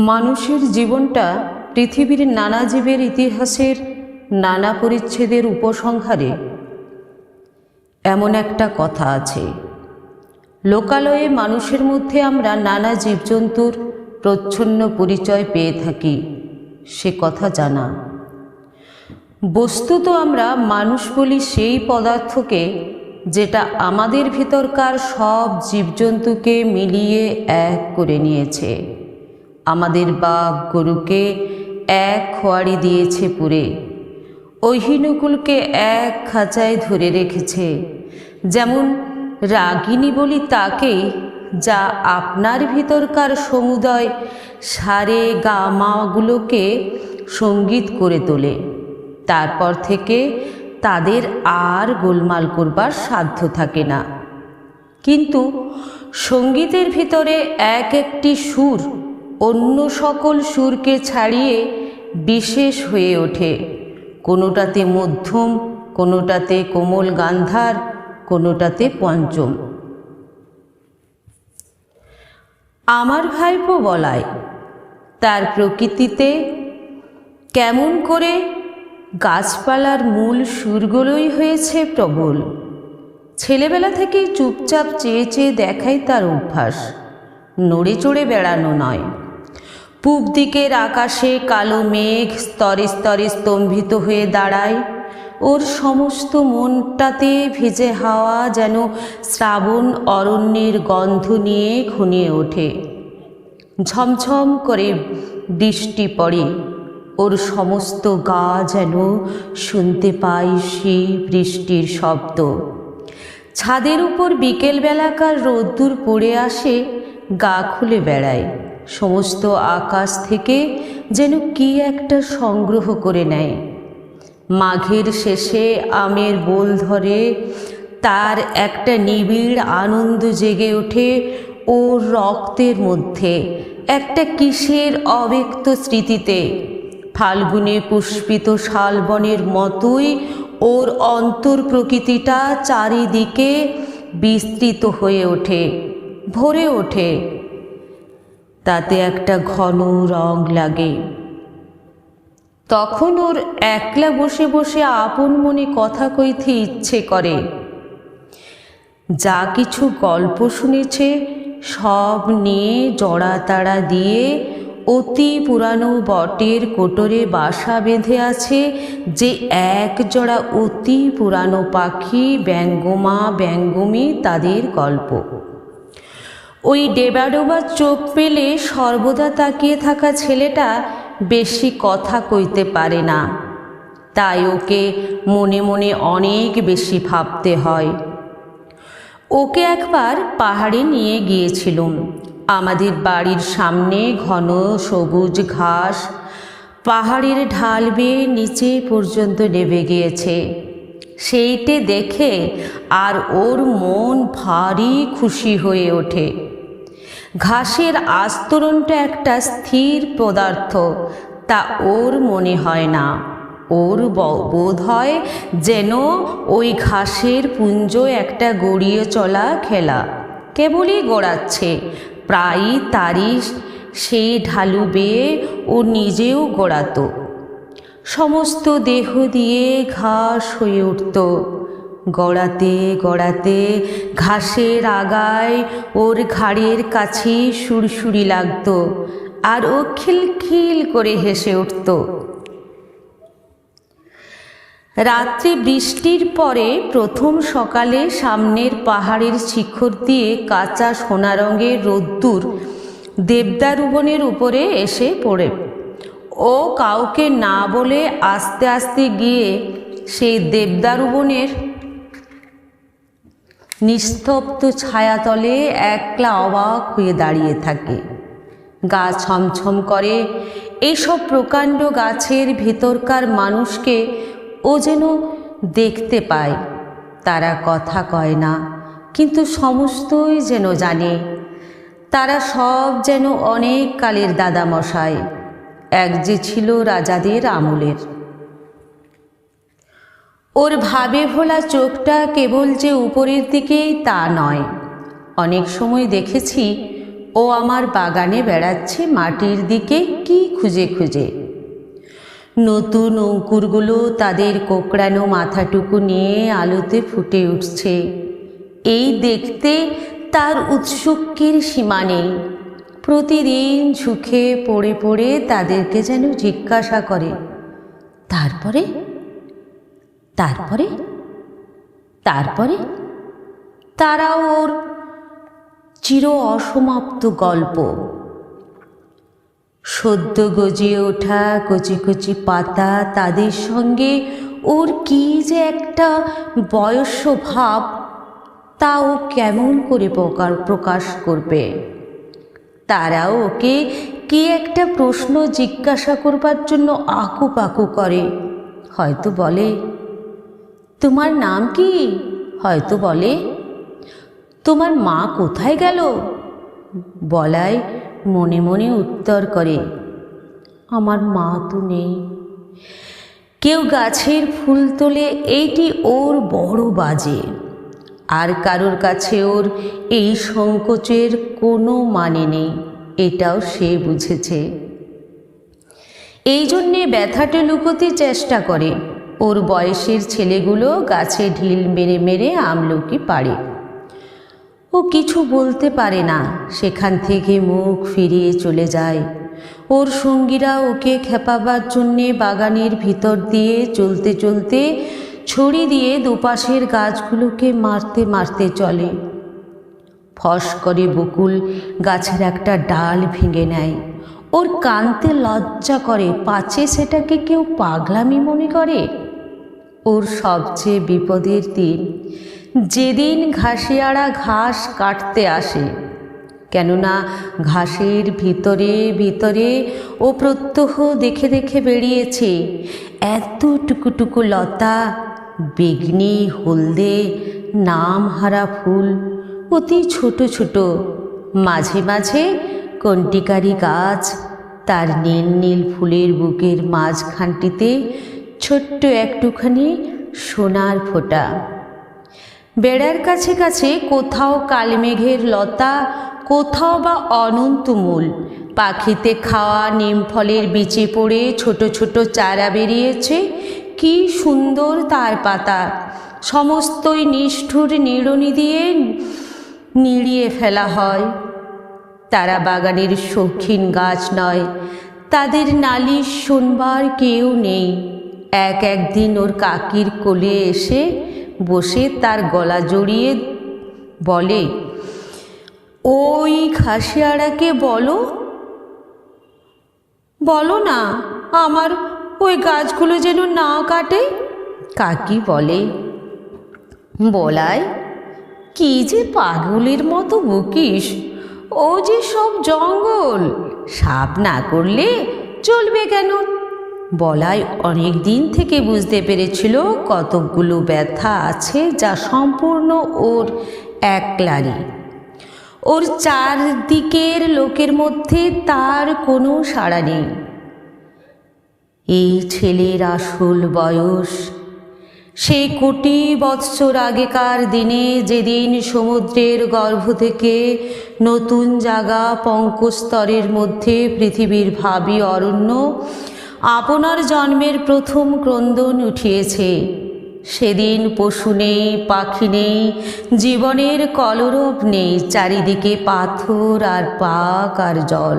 মানুষের জীবনটা পৃথিবীর নানা জীবের ইতিহাসের নানা পরিচ্ছেদের উপসংহারে। এমন একটা কথা আছে, লোকালয়ে মানুষের মধ্যে আমরা নানা জীবজন্তুর প্রচ্ছন্ন পরিচয় পেয়ে থাকি, সে কথা জানা। বস্তুত আমরা মানুষ বলি সেই পদার্থকে যেটা আমাদের ভিতরকার সব জীবজন্তুকে মিলিয়ে এক করে নিয়েছে। আমাদের বাঘ গরুকে এক খোয়ারি দিয়েছে পুরে, অহিনুকুলকে এক খাঁচায় ধরে রেখেছে। যেমন রাগিনী বলি তাকে, যা আপনার ভিতরকার সমুদয় সারে গা মাগুলোকে সঙ্গীত করে তোলে। তারপর থেকে তাদের আর গোলমাল করবার সাধ্য থাকে না। কিন্তু সঙ্গীতের ভিতরে এক একটি সুর অন্য সকল সুরকে ছাড়িয়ে বিশেষ হয়ে ওঠে। কোনোটাতে মধ্যম, কোনোটাতে কোমল গান্ধার, কোনোটাতে পঞ্চম। আমার ভাইপো বলায় তার প্রকৃতিতে কেমন করে গাছপালার মূল সুরগুলোই হয়েছে প্রবল। ছেলেবেলা থেকেই চুপচাপ চেয়ে চেয়ে দেখাই তার অভ্যাস, নড়ে চড়ে বেড়ানো নয়। পূব দিকের আকাশে কালো মেঘ স্তরে স্তরে স্তম্ভিত হয়ে দাঁড়ায়। ওর সমস্ত মনটাতে ভেজে হাওয়া যেন শ্রাবণ অরণ্যের গন্ধ নিয়ে ঘনিয়ে ওঠে। ঝমঝম করে বৃষ্টি পড়ে, ওর সমস্ত গা যেন শুনতে পায় সেই বৃষ্টির শব্দ। ছাদের উপর বিকেলবেলাকার রোদ্দুর পড়ে আসে, গা খুলে বেড়ায়। সমস্ত আকাশ থেকে যেন কি একটা সংগ্রহ করে নেয়। মাঘের শেষে আমের বোল ধরে, তার একটা নিবিড় আনন্দ জেগে ওঠে ওর রক্তের মধ্যে, একটা কিসের অব্যক্ত স্মৃতিতে। ফাল্গুনে পুষ্পিত শালবনের মতোই ওর অন্তর প্রকৃতিটা চারিদিকে বিস্তৃত হয়ে ওঠে, ভরে ওঠে। তাতে একটা ঘন রং লাগে। তখন ওর একলা বসে বসে আপন মনে কথা কইতে ইচ্ছে করে। যা কিছু গল্প শুনেছে সব নিয়ে জড়াতাড়া দিয়ে অতি পুরানো বটের কোটরে বাসা বেঁধে আছে যে এক জোড়া অতি পুরানো পাখি, ব্যঙ্গমা ব্যঙ্গমী, তাদের গল্প। ওই ডেবাডোবা চোখ পেলে সর্বদা তাকিয়ে থাকা ছেলেটা বেশি কথা কইতে পারে না, তাই ওকে মনে মনে অনেক বেশি ভাবতে হয়। ওকে একবার পাহাড়ে নিয়ে গিয়েছিলাম। আমাদের বাড়ির সামনে ঘন সবুজ ঘাস পাহাড়ের ঢাল বেয়ে নিচে পর্যন্ত নেমে গিয়েছে। সেইটে দেখে আর ওর মন ভারী খুশি হয়ে ওঠে। ঘাসের আস্তরণটা একটা স্থির পদার্থ তা ওর মনে হয় না। ওর বোধ হয় যেন ওই ঘাসের পুঞ্জ একটা গড়িয়ে চলা খেলা, কেবলই গড়াচ্ছে। প্রায়ই তারই সেই ঢালু বেয়ে ও নিজেও গড়াতো। সমস্ত দেহ দিয়ে ঘাস হয়ে উঠত। গড়াতে গড়াতে ঘাসের আগায় ওর ঘাড়ের কাছে সুরসুরি লাগত, আর ও খিলখিল করে হেসে উঠত। রাত্রে বৃষ্টির পরে প্রথম সকালে সামনের পাহাড়ের শিখর দিয়ে কাঁচা সোনা রঙের রোদ্দুর দেবদারু বনের উপরে এসে পড়ে। ও কাউকে না বলে আস্তে আস্তে গিয়ে সেই দেবদারু বনের নিস্তব্ধ ছায়াতলে একলা অবাক হয়ে দাঁড়িয়ে থাকে। গা ছমছম করে। এইসব প্রকাণ্ড গাছের ভেতরকার মানুষকে ও যেন দেখতে পায়। তারা কথা কয় না, কিন্তু সমস্তই যেন জানে। তারা সব যেন অনেক কালের দাদামশাই, এক যে ছিল রাজাদের আমলের। ওর ভাবে ভোলা চোখটা কেবল যে উপরের দিকেই তা নয়। অনেক সময় দেখেছি ও আমার বাগানে বেড়াচ্ছে মাটির দিকে কি খুঁজে খুঁজে। নতুন অঙ্কুরগুলো তাদের কোঁকড়ানো মাথাটুকু নিয়ে আলোতে ফুটে উঠছে। এই দেখতে তার উৎসুকের সীমা নেই। প্রতিদিন ঝুঁকে পড়ে পড়ে তাদেরকে যেন জিজ্ঞাসা করে, তারপরে তারপরে তারপরে তারাও ওর চির অসমাপ্ত গল্প। সদ্য গজিয়ে ওঠা কচি কচি পাতা, তাদের সঙ্গে ওর কি যে একটা বয়স্য ভাব, তা ও কেমন করে প্রকাশ করবে। তারাও ওকে কি একটা প্রশ্ন জিজ্ঞাসা করবার জন্য আকুপাকু করে। হয়তো বলে, তোমার নাম কি? হয়তো বলে, তোমার মা কোথায় গেল? বলায় মনে মনে উত্তর করে, আমার মা তো নেই। কেউ গাছের ফুল তোলে, এইটি ওর বড় বাজে। আর কারোর কাছে ওর এই সংকোচের কোনো মানে নেই, এটাও সে বুঝেছে। এই জন্যে ব্যথাটা লুকোতে চেষ্টা করে। ওর বয়সের ছেলেগুলো গাছে ঢিল মেরে মেরে আমলকি পাড়ে। ও কিছু বলতে পারে না, সেখান থেকে মুখ ফিরিয়ে চলে যায়। ওর সঙ্গীরা ওকে খেপাবার জন্যে বাগানের ভিতর দিয়ে চলতে চলতে ছড়ি দিয়ে দুপাশের গাছগুলোকে মারতে মারতে চলে। ফস করে বকুল গাছের একটা ডাল ভেঙে নেয়। ওর কানতে লজ্জা করে, পাছে সেটাকে কেউ পাগলামি মনে করে। ওর সবচেয়ে বিপদের দিন যেদিন ঘাসিয়াড়া ঘাস কাটতে আসে। কেননা ঘাসের ভিতরে ভিতরে ও প্রত্যহ দেখে দেখে বেরিয়েছে এত টুকুটুকু লতা, বেগনি, হলদে, নামহারা ফুল, অতি ছোট ছোট, মাঝে মাঝে কণ্টিকারি গাছ। তার নীল নীল ফুলের বুকের মাঝখানটিতে ছোট্ট একটুখানি সোনার ফোঁটা। বেড়ার কাছে কাছে কোথাও কালমেঘের লতা, কোথাও বা অনন্তমূল। পাখিতে খাওয়া নিম ফলের বিচে পড়ে ছোট ছোট চারা বেরিয়েছে। কি সুন্দর তার পাতা! সমস্তই নিষ্ঠুর নিড়ুনি দিয়ে নিড়িয়ে ফেলা হয়। তারা বাগানের শৌখিন গাছ নয়, তাদের নালিশ শোনবার কেউ নেই। একদিন ওর কাকির কোলে এসে বসে তার গলা জড়িয়ে বলে, ওই ঘাসিয়াড়াকে বলো, বলো না আমার ওই গাছগুলো যেন না কাটে। কাকি বলে, বলাই, কি যে পাগলের মতো বকিস, ও যে সব জঙ্গল, সাপ না করলে চলবে কেন? বলাই অনেক দিন থেকে বুঝতে পেরেছিল কতকগুলো ব্যথা আছে যা সম্পূর্ণ ওর একলারই। ওর চারদিকের লোকের মধ্যে তার কোনো সাড়া নেই। এই ছেলের আসল বয়স সেই কোটি বৎসর আগেকার দিনে, যেদিন সমুদ্রের গর্ভ থেকে নতুন জাগা পঙ্কস্তরের মধ্যে পৃথিবীর ভাবী অরণ্য আপনার জন্মের প্রথম ক্রন্দন উঠিয়েছে। সেদিন পশু নেই, পাখি নেই, জীবনের কলরব নেই, চারিদিকে পাথর আর পাক আর জল।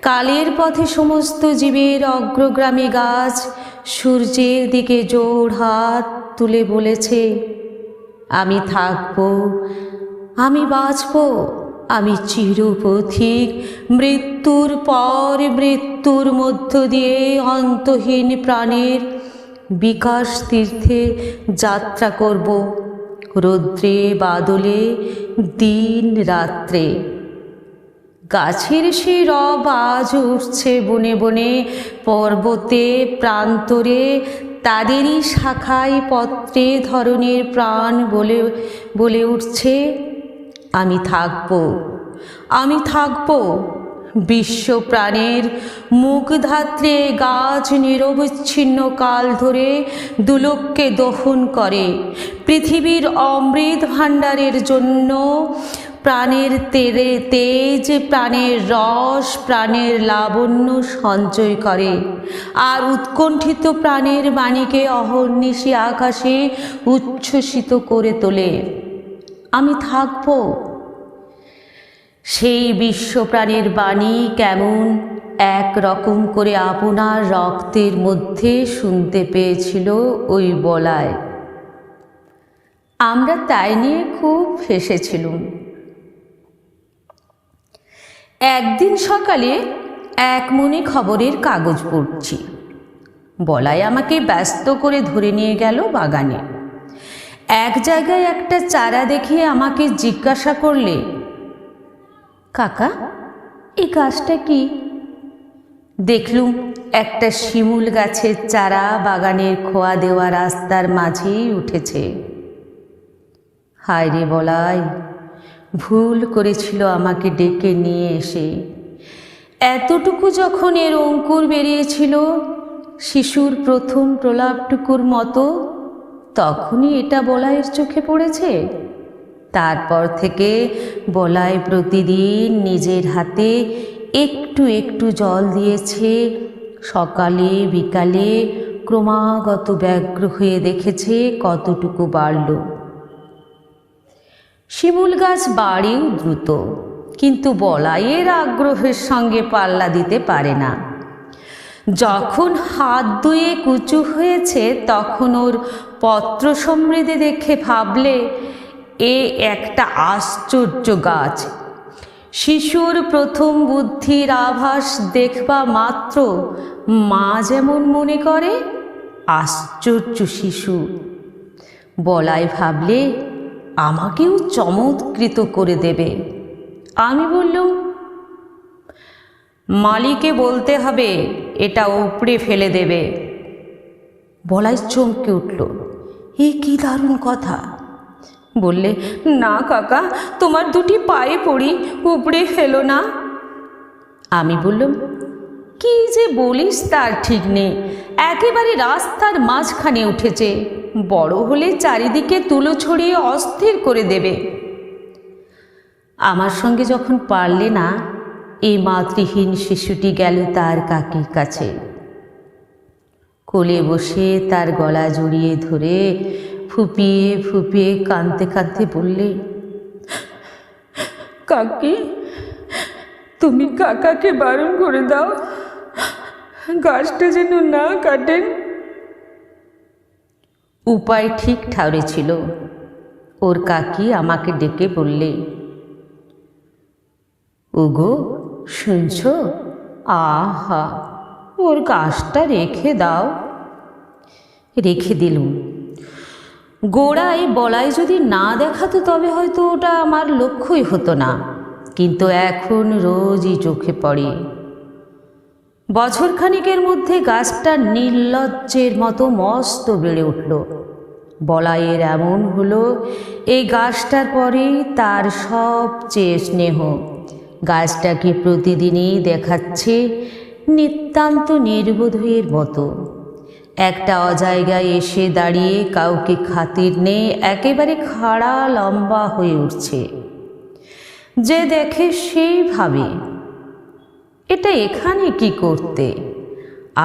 কালের পথে সমস্ত জীবের অগ্রগামী গাছ সূর্যের দিকে জোড় হাত তুলে বলেছে, আমি থাকব, আমি বাঁচব, আমি চিরপথিক, মৃত্যুর পর মৃত্যুর মধ্য দিয়ে অন্তহীন প্রাণের বিকাশ তীর্থে যাত্রা করব, রৌদ্রে বাদলে দিন রাত্রে। গাছের সেই রব আজ উঠছে বনে বনে, পর্বতে প্রান্তরে, তাদেরই শাখায় পত্রে ধরনের প্রাণ বলে বলে উঠছে, আমি থাকব, আমি থাকব। বিশ্ব প্রাণের মুখধাত্রে গাছ নিরবচ্ছিন্ন কাল ধরে দুলোককে দহন করে। পৃথিবীর অমৃত ভাণ্ডারের জন্য প্রাণের তেজ, প্রাণের রস, প্রাণের লাবণ্য সঞ্চয় করে, আর উৎকণ্ঠিত প্রাণের বাণীকে অহর্নিশি আকাশে উচ্ছ্বসিত করে তোলে। আমি থাকব। সেই বিশ্বপ্রাণের বাণী কেমন এক রকম করে আপনার রক্তের মধ্যে শুনতে পেয়েছিল ওই বলায়। আমরা তাই নিয়ে খুব হেসেছিলুম। একদিন সকালে এক মনে খবরের কাগজ পড়ছি। বলাই আমাকে ব্যস্ত করে ধরে নিয়ে গেল বাগানে। এক জায়গায় একটা চারা দেখে আমাকে জিজ্ঞাসা করলে, কাকা, এই গাছটা কি? দেখলুম একটা শিমুল গাছের চারা বাগানের খোয়া দেওয়া রাস্তার মাঝেই উঠেছে। হায় রে বলাই, ভুল করেছিল আমাকে ডেকে নিয়ে এসে। এতটুকু যখন এর অঙ্কুর বেরিয়েছিল, শিশুর প্রথম প্রলাপটুকুর মতো, তখনই এটা বলাইয়ের চোখে পড়েছে। তারপর থেকে বলাই প্রতিদিন নিজের হাতে একটু একটু জল দিয়েছে। সকালে বিকালে ক্রমাগত ব্যগ্র হয়ে দেখেছে কতটুকু বাড়ল। শিমুল গাছ বাড়েও দ্রুত, কিন্তু বলাইয়ের আগ্রহের সঙ্গে পাল্লা দিতে পারে না। যখন হাত ধুয়ে কুচু হয়েছে, তখন ওর পত্র সমৃদ্ধি দেখে ভাবলে এ একটা আশ্চর্য গাছ। শিশুর প্রথম বুদ্ধির আভাস দেখবা মাত্র মা যেমন মনে করে, আশ্চর্য শিশু। বলাই ভাবলে আমাকেও চমৎকৃত করে দেবে। আমি বললুম, মালিকে বলতে হবে এটা উপড়ে ফেলে দেবে। বলাই চমকে উঠল, এ কি দারুণ কথা। বললে, না কাকা, তোমার দুটি পায়ে পড়ি, উপড়ে ফেলো না। আমি বললাম, কি যে বলিস তার ঠিক নেই, একেবারে রাস্তার মাঝখানে উঠেছে, বড় হলে চারিদিকে তুলো ছড়িয়ে অস্থির করে দেবে। আমার সঙ্গে যখন পারলে না, এই মাতৃহীন শিশুটি গেল তার কাকির কাছে। কোলে বসে তার গলা জড়িয়ে ধরে ফুপিয়ে ফুপিয়ে কাঁদতে কাঁদতে বললে, কাকি, তুমি কাকাকে বারণ করে দাও, গাছটা যেন না কাটেন। উপায় ঠিক ঠাউরেছিল। ওর কাকি আমাকে ডেকে বললে, ওগো শুনছ, আহা, ওর গাছটা রেখে দাও। রেখে দিলুম। গোড়ায় বলাই যদি না দেখাতো তবে হয়তো ওটা আমার লক্ষ্যই হতো না, কিন্তু এখন রোজই চোখে পড়ে। বছরখানিকের মধ্যে গাছটা নির্লজ্জের মতো মস্ত বেড়ে উঠল। বলাইয়ের এমন হলো, এই গাছটার পরেই তার সবচেয়ে স্নেহ। গাছটাকে প্রতিদিনই দেখাচ্ছে নিতান্ত নির্বোধের মতো। একটা অজায়গায় এসে দাঁড়িয়ে কাউকে খাতির নেই, একেবারে খাড়া লম্বা হয়ে উঠছে। যে দেখে সেই ভাবে, এটা এখানে কি করতে?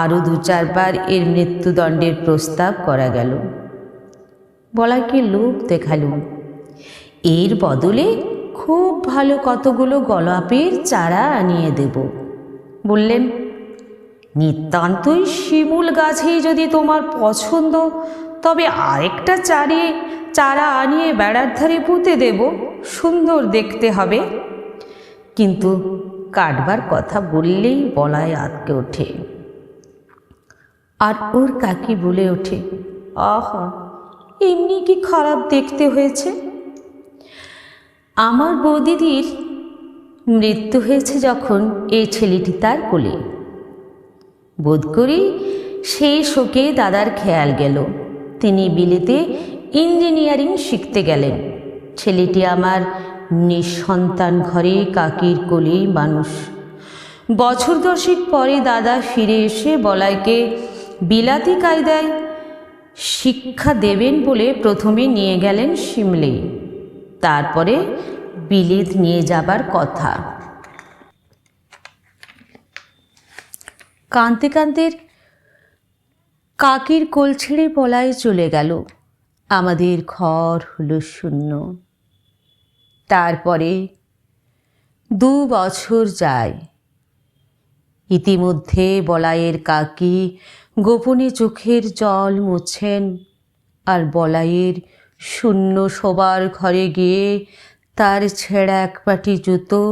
আরও 2-4 বার এর মৃত্যুদণ্ডের প্রস্তাব করা গেল। বলাইকে লোভ দেখালুম, এর বদলে খুব ভালো কতগুলো গোলাপের চারা আনিয়ে দেব। বললেন, নিতান্তই শিমুল গাছেই যদি তোমার পছন্দ, তবে আরেকটা চারা আনিয়ে বেড়ার ধারে পুঁতে দেব, সুন্দর দেখতে হবে। কিন্তু কাটবার কথা বললেই বলাই আটকে ওঠে। আর ওর কাকি বলে ওঠে, আহা, এমনি কি খারাপ দেখতে হয়েছে। আমার বৌদিদির মৃত্যু হয়েছে যখন এই ছেলেটি তার কোলে। বোধ করি সেই শোকে দাদার খেয়াল গেল। তিনি বিলেতে ইঞ্জিনিয়ারিং শিখতে গেলেন। ছেলেটি আমার নিঃসন্তান ঘরে কাকির কোলেই মানুষ। বছর 10 পরে দাদা ফিরে এসে বলাইকে বিলাতি কায়দায় শিক্ষা দেবেন বলে প্রথমে নিয়ে গেলেন সিমলে। তারপরে বিলেত নিয়ে যাবার কথা। কাঁদতে কাঁদতে কাকির কোল ছেড়ে বলাই চলে গেল। আমাদের ঘর হলো শূন্য। তারপরে 2 বছর যায়। ইতিমধ্যে বলাইয়ের কাকি গোপনে চোখের জল মুছছেন, আর বলাইয়ের শূন্য শোবার ঘরে গিয়ে তার ছেঁড়া একপাটি জুতো,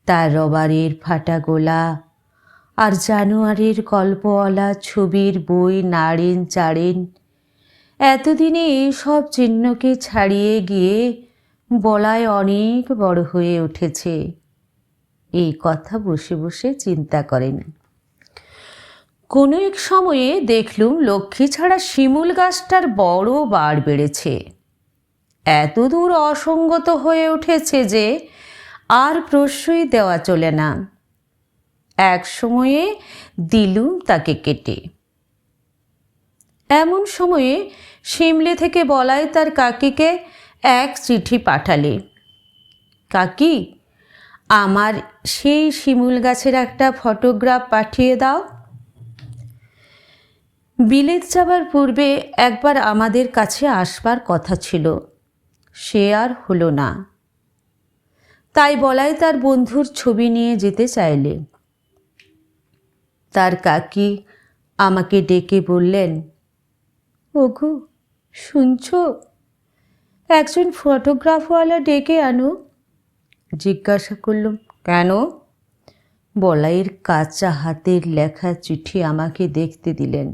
তার রবারের ফাটা গোলা, আর জানোয়ারের গল্পওয়ালা ছবির বই নাড়েন চাড়েন। এতদিনে এইসব চিহ্নকে ছাড়িয়ে গিয়ে বলাই অনেক বড় হয়ে উঠেছে, এই কথা বসে বসে চিন্তা করেন। কোনো এক সময়ে দেখলুম লক্ষ্মী ছাড়া শিমুল গাছটার বড় বার বেড়েছে। এত দূর অসঙ্গত হয়ে উঠেছে যে আর প্রশ্রয় দেওয়া চলে না। এক সময়ে দিলুম তাকে কেটে। এমন সময়ে সিমলি থেকে বলাই তার কাকিকে এক চিঠি পাঠালে, কাকি, আমার সেই শিমুল গাছের একটা ফটোগ্রাফ পাঠিয়ে দাও। বিলেত যাবার পূর্বে একবার আমাদের কাছে আসবার কথা ছিল, সে আর হলো না। তাই বলাই তার বন্ধুর ছবি নিয়ে যেতে চাইলে। তার কাকি আমাকে ডেকে বললেন, ওগো শুনছ, একজন ফটোগ্রাফওয়ালা ডেকে আনো। জিজ্ঞাসা করলাম, কেন? বলাইয়ের কাঁচা হাতের লেখা চিঠি আমাকে দেখতে দিলেন।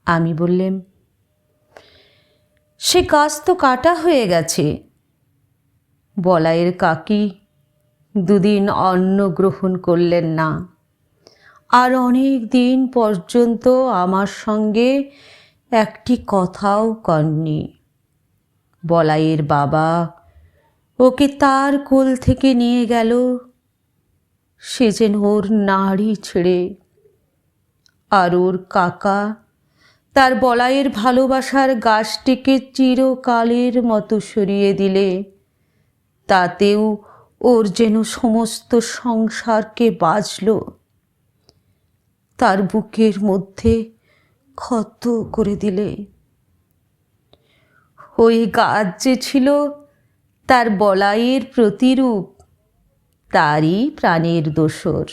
আমি বললাম, সে গাছ তো কাটা হয়ে গেছে। বলাইয়ের কাকি 2 দিন অন্ন গ্রহণ করলেন না, আর অনেক দিন পর্যন্ত আমার সঙ্গে একটি কথাও কননি। বলাইয়ের বাবা ওকে তার কোল থেকে নিয়ে গেল, সে যেন ওর নাড়ি ছেড়ে। আর ওর কাকা তার বলাইয়ের ভালোবাসার গাছটিকে চিরকালের মতো সরিয়ে দিলে, তাতেও ওর যেন সমস্ত সংসারকে বাজল। তার বুকের মধ্যে ক্ষত করে দিলে। ওই গাছ যে ছিল তার বলাইয়ের প্রতিরূপ, তারই প্রাণের দোসর।